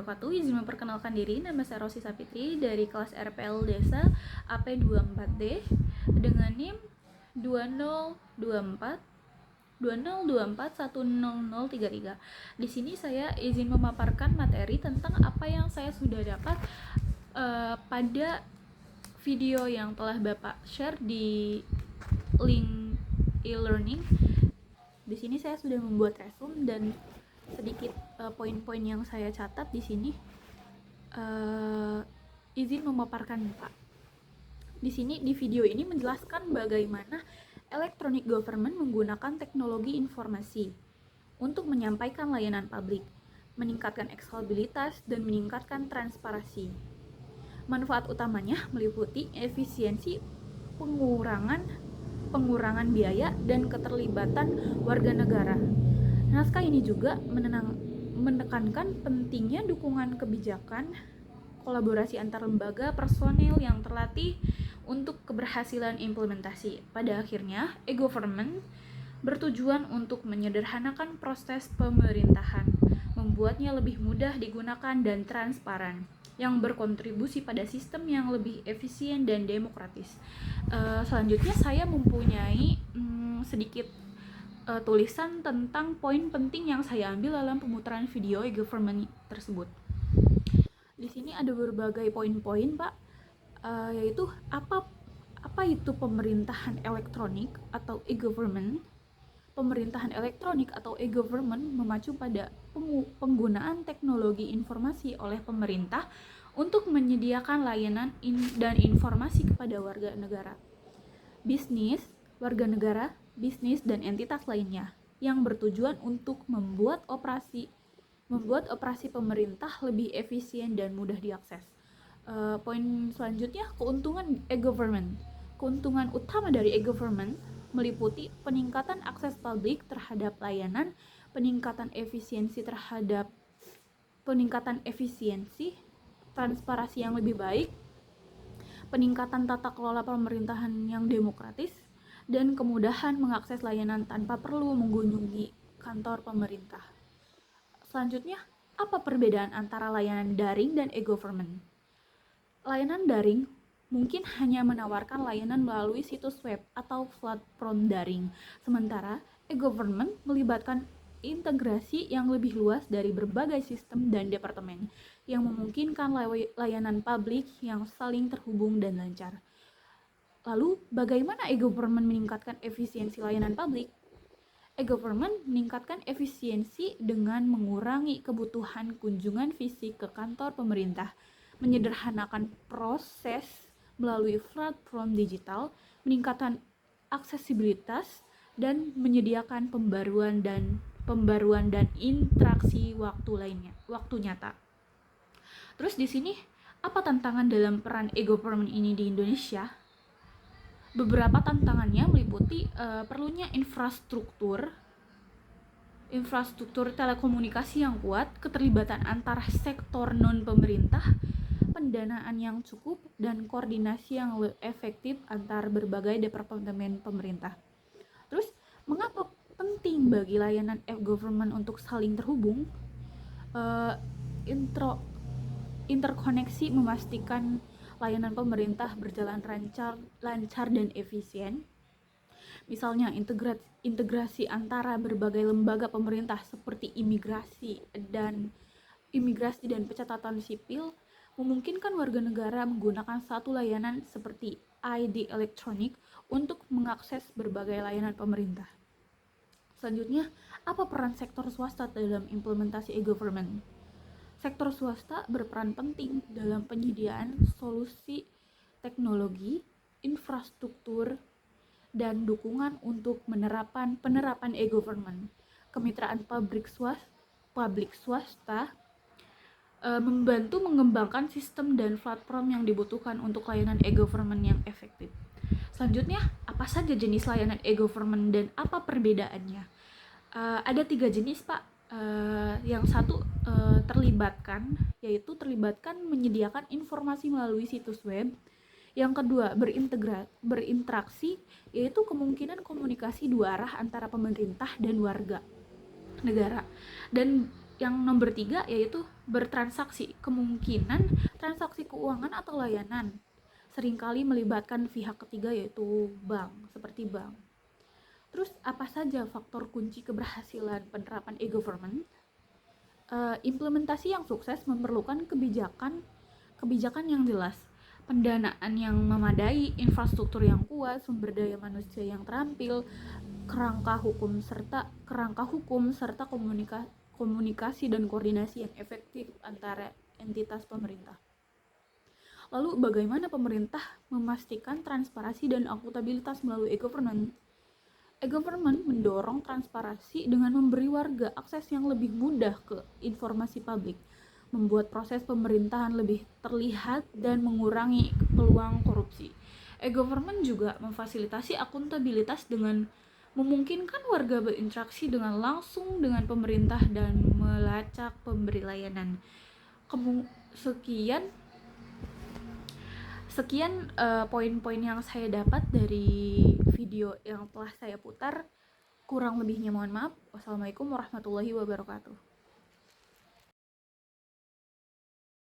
wabarakatuh. Izin memperkenalkan diri, nama saya Rosi Sapitri dari kelas RPL Desa AP24D dengan NIM 2024 10033. Di sini saya izin memaparkan materi tentang apa yang saya sudah dapat pada video yang telah Bapak share di link e-learning. Di sini saya sudah membuat resume dan sedikit poin-poin yang saya catat di sini. Izin memaparkan, Pak. Di sini di video ini menjelaskan bagaimana electronic government menggunakan teknologi informasi untuk menyampaikan layanan publik, meningkatkan aksesibilitas dan meningkatkan transparansi. Manfaat utamanya meliputi efisiensi, pengurangan biaya dan keterlibatan warga negara. Naskah ini juga menekankan pentingnya dukungan kebijakan, kolaborasi antar lembaga, personil yang terlatih untuk keberhasilan implementasi. Pada akhirnya, e-government bertujuan untuk menyederhanakan proses pemerintahan, membuatnya lebih mudah digunakan dan transparan, yang berkontribusi pada sistem yang lebih efisien dan demokratis. Selanjutnya saya mempunyai sedikit tulisan tentang poin penting yang saya ambil dalam pemutaran video e-government tersebut. Di sini ada berbagai poin-poin, Pak, yaitu apa itu pemerintahan elektronik atau e-government. Pemerintahan elektronik atau e-government memacu pada penggunaan teknologi informasi oleh pemerintah untuk menyediakan layanan dan informasi kepada warga negara, bisnis, warga negara, bisnis, dan entitas lainnya yang bertujuan untuk membuat operasi pemerintah lebih efisien dan mudah diakses. Poin selanjutnya, keuntungan e-government. Keuntungan utama dari e-government meliputi peningkatan akses publik terhadap layanan, peningkatan efisiensi, transparansi yang lebih baik, peningkatan tata kelola pemerintahan yang demokratis, dan kemudahan mengakses layanan tanpa perlu mengunjungi kantor pemerintah. Selanjutnya, apa perbedaan antara layanan daring dan e-government? Layanan daring mungkin hanya menawarkan layanan melalui situs web atau platform daring, sementara e-government melibatkan integrasi yang lebih luas dari berbagai sistem dan departemen yang memungkinkan layanan publik yang saling terhubung dan lancar. Lalu, bagaimana e-government meningkatkan efisiensi layanan publik? E-government meningkatkan efisiensi dengan mengurangi kebutuhan kunjungan fisik ke kantor pemerintah, menyederhanakan proses melalui platform digital, meningkatkan aksesibilitas, dan menyediakan pembaruan dan interaksi waktu nyata. Terus di sini, apa tantangan dalam peran e-government ini di Indonesia? Beberapa tantangannya meliputi perlunya infrastruktur telekomunikasi yang kuat, keterlibatan antara sektor non-pemerintah, pendanaan yang cukup, dan koordinasi yang efektif antar berbagai departemen pemerintah. Terus, mengapa penting bagi layanan e-government untuk saling terhubung? Interkoneksi memastikan layanan pemerintah berjalan lancar dan efisien. Misalnya integrasi antara berbagai lembaga pemerintah seperti imigrasi dan pencatatan sipil memungkinkan warga negara menggunakan satu layanan seperti ID elektronik untuk mengakses berbagai layanan pemerintah. Selanjutnya, apa peran sektor swasta dalam implementasi e-government? Sektor swasta berperan penting dalam penyediaan solusi teknologi, infrastruktur, dan dukungan untuk penerapan e-government. Kemitraan publik swasta membantu mengembangkan sistem dan platform yang dibutuhkan untuk layanan e-government yang efektif. Selanjutnya, apa saja jenis layanan e-government dan apa perbedaannya? Ada 3 jenis, Pak. Yang satu terlibatkan menyediakan informasi melalui situs web. Yang kedua, berinteraksi, yaitu kemungkinan komunikasi dua arah antara pemerintah dan warga negara. Dan yang nomor 3 yaitu bertransaksi, kemungkinan transaksi keuangan atau layanan seringkali melibatkan pihak ketiga yaitu bank, seperti bank. Terus apa saja faktor kunci keberhasilan penerapan e-government? Implementasi yang sukses memerlukan kebijakan yang jelas, pendanaan yang memadai, infrastruktur yang kuat, sumber daya manusia yang terampil, kerangka hukum serta komunikasi dan koordinasi yang efektif antara entitas pemerintah. Lalu bagaimana pemerintah memastikan transparansi dan akuntabilitas melalui e-government? E-government mendorong transparansi dengan memberi warga akses yang lebih mudah ke informasi publik, membuat proses pemerintahan lebih terlihat dan mengurangi peluang korupsi. E-government juga memfasilitasi akuntabilitas dengan memungkinkan warga berinteraksi dengan langsung dengan pemerintah dan melacak pemberi layanan. Sekian poin-poin yang saya dapat dari video yang telah saya putar. Kurang lebihnya mohon maaf. Wassalamualaikum warahmatullahi wabarakatuh.